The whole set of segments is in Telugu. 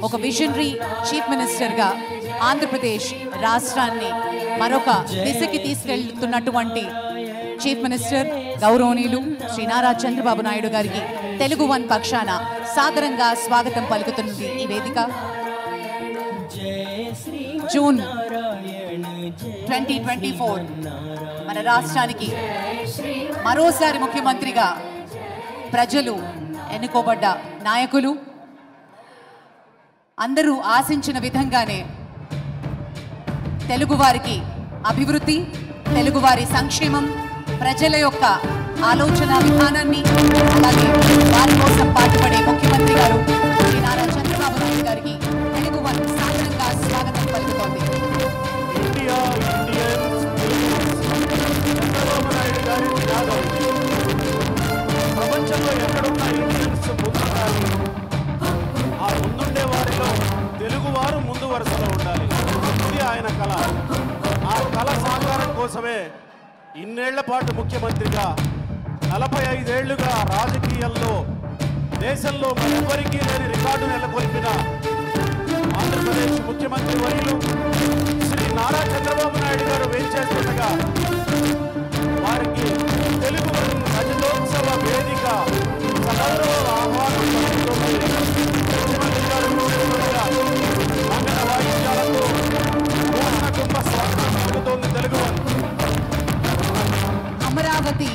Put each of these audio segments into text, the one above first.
ఒక విజనరీ చీఫ్ మినిస్టర్గా ఆంధ్రప్రదేశ్ రాష్ట్రాన్ని మరొక దిశకి తీసుకెళ్తున్నటువంటి చీఫ్ మినిస్టర్ గౌరవనీయులు శ్రీ నారా చంద్రబాబు నాయుడు గారికి తెలుగు వన్ పక్షాన సాదరంగా స్వాగతం పలుకుతున్నది ఈ వేదిక. జూన్ 2024 మన రాష్ట్రానికి మరోసారి ముఖ్యమంత్రిగా ప్రజలు ఎన్నుకోబడ్డ నాయకులు అందరూ ఆశించిన విధంగానే తెలుగువారికి అభివృద్ధి, తెలుగువారి సంక్షేమం, ప్రజల యొక్క ఆలోచన విధానాన్ని అలాగే వారి కోసం పాటుపడే ముఖ్యమంత్రి గారు శ్రీ నారా చంద్రబాబు నాయుడు గారికి తెలుగు వన్ సాదరంగా స్వాగతం పలుకుతోంది. ప్రపంచంలో ఎక్కడున్న ఇండియన్స్ ముందుండాలి, ఆ ముందుండే వారిలో తెలుగువారు ముందు వరుసలో ఉండాలి. ఇది ఆయన కళ. ఆ కళ సాకారం కోసమే ఇన్నేళ్ల పాటు ముఖ్యమంత్రిగా 45 ఏళ్లుగా రాజకీయాల్లో దేశంలో మరెవరికీ లేని రికార్డు నెలకొల్పిన ఆంధ్రప్రదేశ్ ముఖ్యమంత్రి వర్యులు శ్రీ నారా చంద్రబాబు నాయుడు గారు వేంచేస్తుండగా వారికి తెలుగు రజతోత్సవ వేదిక సగౌరవ ఆహ్వానం పలుకుతోంది. ముఖ్యమంత్రి గారు మంగళ వాయిద్యాలతో పూర్ణ కుంభ స్వాగతం పలుకుతోంది తెలుగు వన్. అమరావతి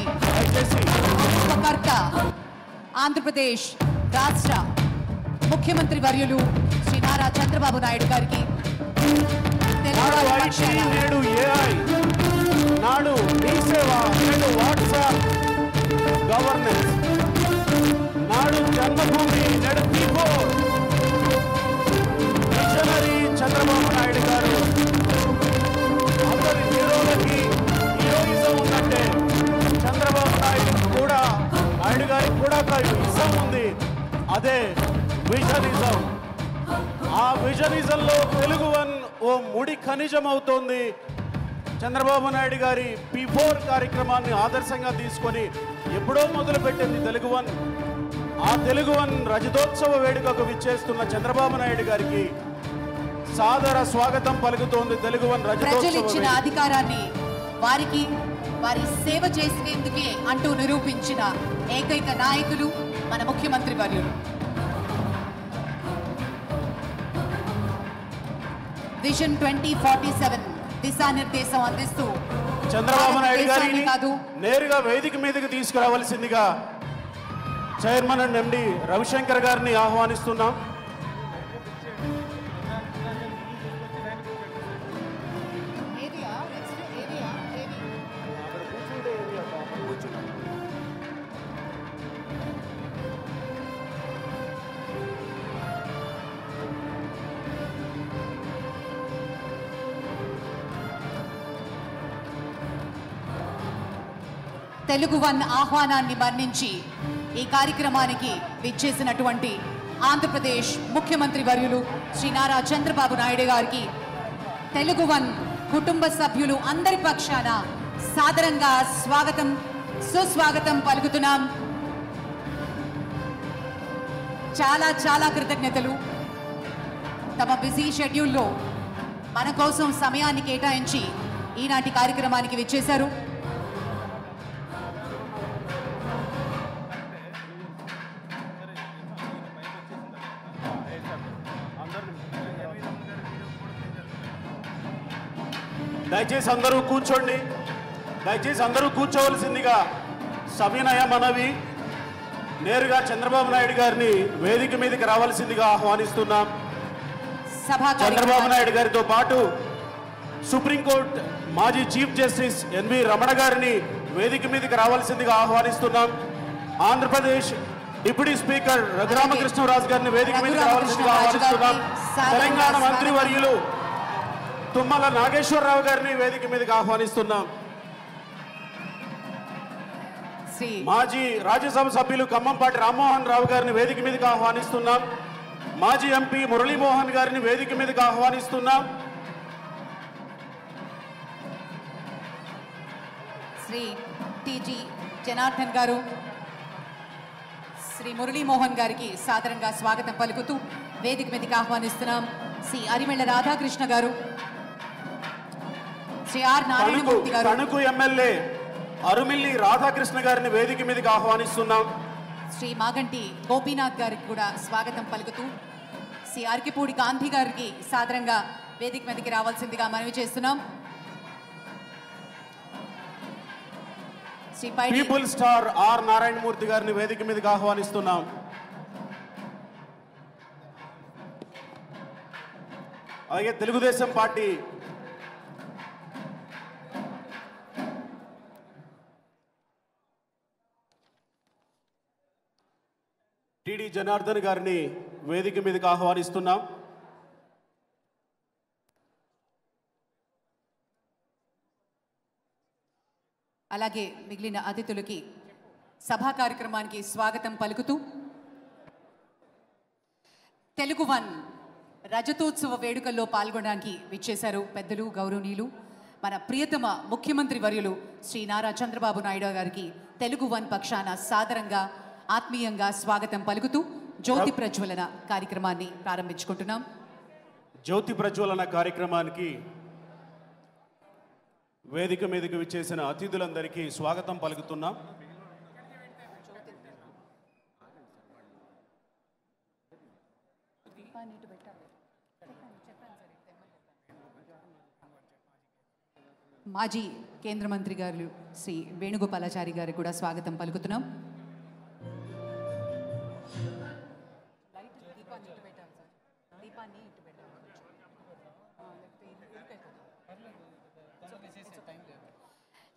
రూపకర్త ఆంధ్రప్రదేశ్ రాష్ట్ర ముఖ్యమంత్రి వర్యులు శ్రీ నారా చంద్రబాబు నాయుడు గారికి నేడు ఏఐ, నాడు మీ సేవ, నేడు వాట్సాప్ గవర్నెన్స్, నాడు జన్మభూమి, నేడు P4 మిషనరీ చంద్రబాబు నాయుడు గారు. అందరి హీరోలకి హీరోయిజం ఉందంటే చంద్రబాబు నాయుడు గారికి కూడా ఇజం ఉంది. అదే విజనిజం. ఆ విజనిజంలో తెలుగు వన్ ఓ ముడి ఖనిజం అవుతోంది. చంద్రబాబు నాయుడు గారి P4 కార్యక్రమాన్ని ఆదర్శంగా తీసుకొని ఎప్పుడో మొదలుపెట్టింది తెలుగు వన్. ఆ తెలుగు వన్ రజతోత్సవ వేడుకకు విచ్చేస్తున్న చంద్రబాబు నాయుడు గారికి సాదర స్వాగతం పలుకుతోంది తెలుగు వన్ రజతోత్సవ. ప్రజలు ఇచ్చిన అధికారాన్ని వారికి వారి సేవ చేసేందుకే అంటూ నిరూపించిన ఏకైక నాయకులు మన ముఖ్యమంత్రి వర్యులు. విజన్ 2047 దిశానిర్దేశం అందిస్తూ చంద్రబాబు నాయుడు గారిని నేరుగా వేదిక మీదకి తీసుకురావాల్సిందిగా చైర్మన్ అండ్ ఎండి రవిశంకర్ గారిని ఆహ్వానిస్తున్నాం. తెలుగు వన్ ఆహ్వానాన్ని మన్నించి ఈ కార్యక్రమానికి విచ్చేసినటువంటి ఆంధ్రప్రదేశ్ ముఖ్యమంత్రి వర్యులు శ్రీ నారా చంద్రబాబు నాయుడు గారికి తెలుగు వన్ కుటుంబ సభ్యులు అందరి పక్షాన సాదరంగా స్వాగతం సుస్వాగతం పలుకుతున్నాం. చాలా చాలా కృతజ్ఞతలు. తమ బిజీ షెడ్యూల్లో మన కోసం సమయాన్ని కేటాయించి ఈనాటి కార్యక్రమానికి విచ్చేశారు. దయచేసి అందరూ కూర్చోండి. దయచేసి అందరూ కూర్చోవలసిందిగా సవినయ మనవి. నేరుగా చంద్రబాబు నాయుడు గారిని వేదిక మీదకి రావాల్సిందిగా ఆహ్వానిస్తున్నాం. చంద్రబాబు నాయుడు గారితో పాటు సుప్రీంకోర్టు మాజీ చీఫ్ జస్టిస్ ఎన్వి రమణ గారిని వేదిక మీదకి రావాల్సిందిగా ఆహ్వానిస్తున్నాం. ఆంధ్రప్రదేశ్ డిప్యూటీ స్పీకర్ రఘురామకృష్ణరాజు గారిని వేదిక మీదకి రావాల్సిందిగా ఆహ్వానిస్తున్నాం. తెలంగాణ మంత్రి వర్యులు తుమ్మల నాగేశ్వరరావు గారిని వేదిక మీదకి ఆహ్వానిస్తున్నాం. మాజీ రాజ్యసభ సభ్యులు ఖమ్మంపాటి రామ్మోహన్ రావు గారిని వేదిక మీదకి ఆహ్వానిస్తున్నాం. మాజీ ఎంపీ మురళీమోహన్ గారిని వేదిక మీదకి ఆహ్వానిస్తున్నాం. శ్రీ టిజి జనార్దన్ గారు శ్రీ మురళీమోహన్ గారికి సాదరంగా స్వాగతం పలుకుతూ వేదిక మీదకి ఆహ్వానిస్తున్నాం శ్రీ అరిమెళ్ళ రాధాకృష్ణ గారు, శ్రీ ఆర్ నారాయణమూర్తి గారు. తణుకు ఎమ్మెల్యే అరుమిల్లి రాధాకృష్ణ గారిని వేదిక మీదకి ఆహ్వానిస్తున్నాం. శ్రీ మాగంటి గోపీనాథ్ గారికి కూడా స్వాగతం పలుకుతూ శ్రీ అరకిపూడి గాంధీ గారికి సాదరంగా వేదిక మీదకి రావాల్సిందిగా మనవి చేస్తున్నాం. Shri people star R Narayanamurthy గారిని వేదిక మీదకి ఆహ్వానిస్తున్నాం. అలాగే తెలుగుదేశం పార్టీ టిడి జనార్దన్ గారిని వేదిక మీదకి ఆహ్వానిస్తున్నాం. అలాగే మిగిలిన అతిథులకి సభా కార్యక్రమానికి స్వాగతం పలుకుతూ తెలుగు వన్ రజతోత్సవ వేడుకల్లో పాల్గొనడానికి విచ్చేశారు పెద్దలు, గౌరవనీయులు, మన ప్రియతమ ముఖ్యమంత్రి వర్యులు శ్రీ నారా చంద్రబాబు నాయుడు గారికి తెలుగు వన్ పక్షాన సాదరంగా ఆత్మీయంగా స్వాగతం పలుకుతూ జ్యోతి ప్రజ్వలన కార్యక్రమాన్ని ప్రారంభించుకుంటున్నాం. జ్యోతి ప్రజ్వలన కార్యక్రమానికి వేదిక మీదకి విచ్చేసిన అతిథులందరికీ స్వాగతం పలుకుతున్నాం. మాజీ కేంద్ర మంత్రి గారు శ్రీ వేణుగోపాలాచారి గారికి కూడా స్వాగతం పలుకుతున్నాం.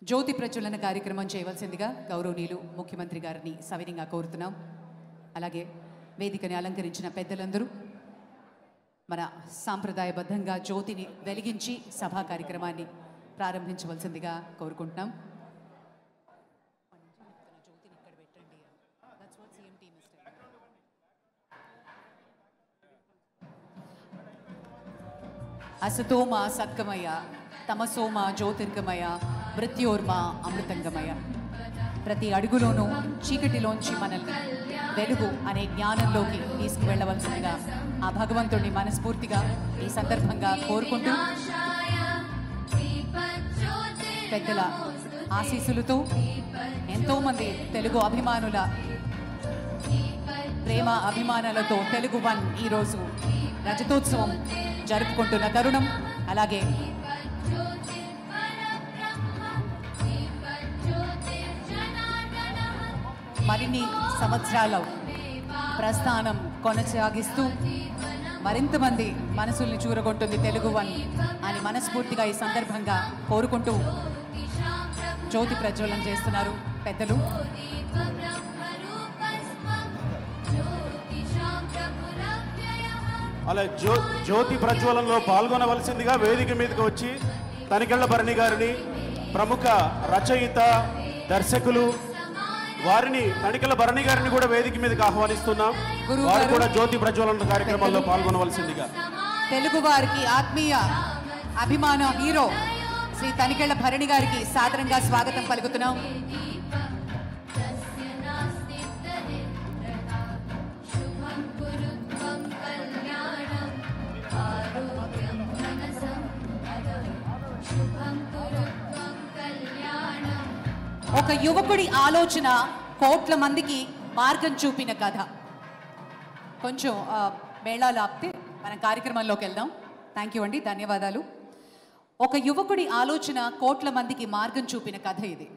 జ్యోతి ప్రజ్వలన కార్యక్రమం చేయవలసిందిగా గౌరవనీయులు ముఖ్యమంత్రి గారిని సవినయంగా కోరుతున్నాం. అలాగే వేదికని అలంకరించిన పెద్దలందరూ మన సాంప్రదాయబద్ధంగా జ్యోతిని వెలిగించి సభా కార్యక్రమాన్ని ప్రారంభించవలసిందిగా కోరుకుంటున్నాం. అసతోమ సత్కమయ, తమసోమ జ్యోతిర్గమయ, మృత్యోర్మ అమృతంగమయ. ప్రతి అడుగులోనూ చీకటిలోంచి మనల్ని వెలుగు అనే జ్ఞానంలోకి తీసుకువెళ్ళవలసిందిగా ఆ భగవంతుడిని మనస్ఫూర్తిగా ఈ సందర్భంగా కోరుకుంటూ పెద్దల ఆశీస్సులతో ఎంతోమంది తెలుగు అభిమానుల ప్రేమ అభిమానాలతో తెలుగు వన్ ఈరోజు రజతోత్సవం జరుపుకుంటున్న తరుణం. అలాగే మరిన్ని సంవత్సరాల ప్రస్థానం కొనసాగిస్తూ మరింతమంది మనసుల్ని చూరగొంటుంది తెలుగు వన్ అని మనస్ఫూర్తిగా ఈ సందర్భంగా కోరుకుంటూ జ్యోతి ప్రజ్వలన చేస్తున్నారు పెద్దలు. అలా జ్యోతి ప్రజ్వలనలో పాల్గొనవలసిందిగా వేదిక మీదకి వచ్చి తనికెళ్ల భరణి గారిని, ప్రముఖ రచయిత, దర్శకులు వారిని తనికెళ్ల భరణి గారిని కూడా వేదిక మీదకి ఆహ్వానిస్తున్నాం. వారు కూడా జ్యోతి ప్రజ్వలన కార్యక్రమంలో పాల్గొనవలసిందిగా. తెలుగు వారికి ఆత్మీయ అభిమాన హీరో శ్రీ తనికెళ్ల భరణి గారికి సాదరంగా స్వాగతం పలుకుతున్నాం. ఒక యువకుడి ఆలోచన కోట్ల మందికి మార్గం చూపిన కథ. కొంచెం మేళాలు ఆపితే మనం కార్యక్రమంలోకి వెళ్దాం. థ్యాంక్ యూ అండి, ధన్యవాదాలు. ఒక యువకుడి ఆలోచన కోట్ల మందికి మార్గం చూపిన కథ ఇది.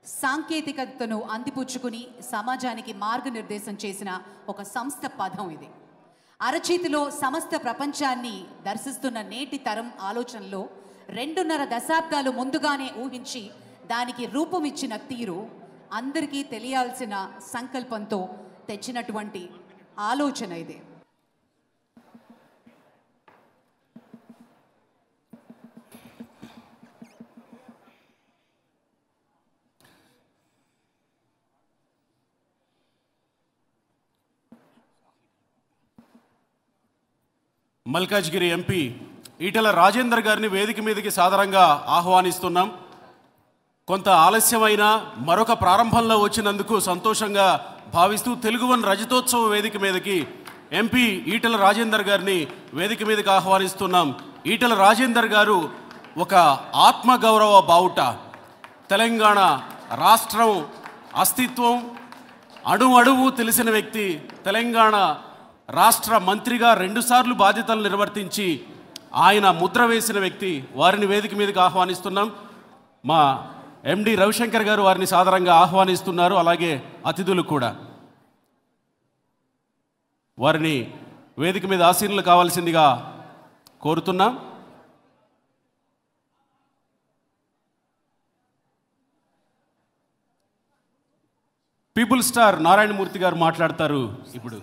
సాంకేతికతను అందిపుచ్చుకుని సమాజానికి మార్గనిర్దేశం చేసిన ఒక సంస్థ పదం ఇది. అరచేతిలో సమస్త ప్రపంచాన్ని దర్శిస్తున్న నేటి తరం ఆలోచనలో 2.5 దశాబ్దాలు ముందుగానే ఊహించి దానికి రూపమిచ్చిన తీరు అందరికీ తెలియాల్సిన సంకల్పంతో తెచ్చినటువంటి ఆలోచన ఇది. మల్కాజ్గిరి ఎంపీ ఈటెల రాజేందర్ గారిని వేదిక మీదకి సాదరంగా ఆహ్వానిస్తున్నాం. కొంత ఆలస్యమైన మరొక ప్రారంభంలో వచ్చినందుకు సంతోషంగా భావిస్తూ తెలుగు వన్ రజతోత్సవ వేదిక మీదకి ఎంపీ ఈటెల రాజేందర్ గారిని వేదిక మీదకి ఆహ్వానిస్తున్నాం. ఈటెల రాజేందర్ గారు ఒక ఆత్మగౌరవ బావుట. తెలంగాణ రాష్ట్రం అస్తిత్వం అణువు తెలిసిన వ్యక్తి. తెలంగాణ రాష్ట్ర మంత్రిగా 2 సార్లు బాధ్యతలు నిర్వర్తించి ఆయన ముద్ర వేసిన వ్యక్తి. వారిని వేదిక మీదకి ఆహ్వానిస్తున్నాం. మా ఎండి రవిశంకర్ గారు వారిని సాదరంగా ఆహ్వానిస్తున్నారు. అలాగే అతిథులు కూడా వారిని వేదిక మీద ఆసీనులు కావాల్సిందిగా కోరుతున్నాం. పీపుల్ స్టార్ నారాయణమూర్తి గారు మాట్లాడతారు ఇప్పుడు.